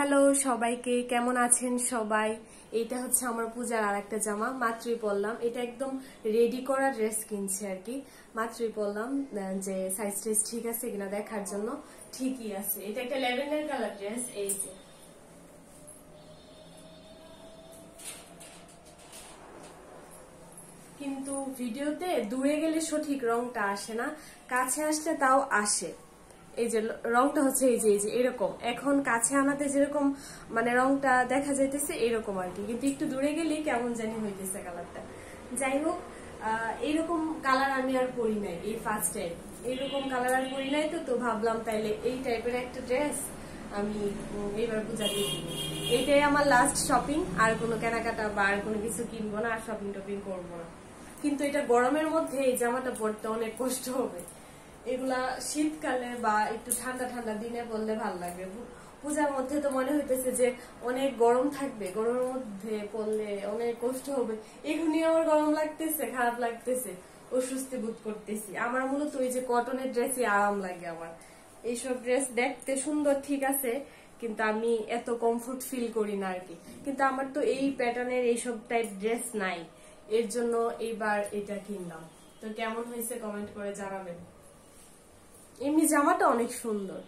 Hello সবাইকে, কেমন আছেন সবাই? এটা হচ্ছে আমার পূজার আর একটা জামা, মাত্রই পরলাম। এটা একদম রেডি করা ড্রেস কিনছি আর কি, মাত্রই পরলাম যে সাইজ টাইজ ঠিক আছে কিনা দেখার জন্য। ঠিকই আছে। এটা একটা ল্যাভেন্ডার কালার ড্রেস। এই যে কিন্তু ভিডিওতে দূরে গেলে সঠিক রংটা আসে না, কাছে আসলে তাও আসে। এই যে রংটা হচ্ছে এই যে এরকম, এখন কাছে আনাতে যেরকম মানে রংটা দেখা যাইতেছে এরকম আর কি, কিন্তু একটু দূরে গেলেই কেমন জানি হইতেছে কালারটা। যাই হোক, এইরকম কালার আমি আর পরি নাই, এই ফার্স্ট টাইম এইরকম কালার আর পরি নাই। তো ভাবলাম তাইলে এই টাইপের একটা ড্রেস আমি এইবার পূজাতে কিনি। এইটাই আমার লাস্ট শপিং, আর কোনো কেনাকাটা বা আর কোনো কিছু কিনবো না, আর শপিং টপিং করবো না। কিন্তু এটা গরমের মধ্যে এই জামাটা পরতে অনেক কষ্ট হবে। এগুলা শীতকালে বা একটু ঠান্ডা ঠান্ডা দিনে পরলে ভালো লাগবে। পূজার মধ্যে তো মনে হইতেছে যে অনেক গরম থাকবে, গরমের মধ্যে পরলে অনেক কষ্ট হবে। এখনই আমার গরম লাগতেছে, খারাপ লাগতেছে, অস্বস্তি বোধ করতেছি। আমার মূলত ওই যে কটনের ড্রেসই আরাম লাগে আমার। এইসব ড্রেস দেখতে সুন্দর ঠিক আছে, কিন্তু আমি এত কমফোর্ট ফিল করি না আর কি। কিন্তু আমার তো এই প্যাটার্নের এইসব টাইপ ড্রেস নাই, এর জন্য এইবার এটা কিনলাম। তো কেমন হয়েছে কমেন্ট করে জানাবেন। এমনি জামাটা অনেক সুন্দর।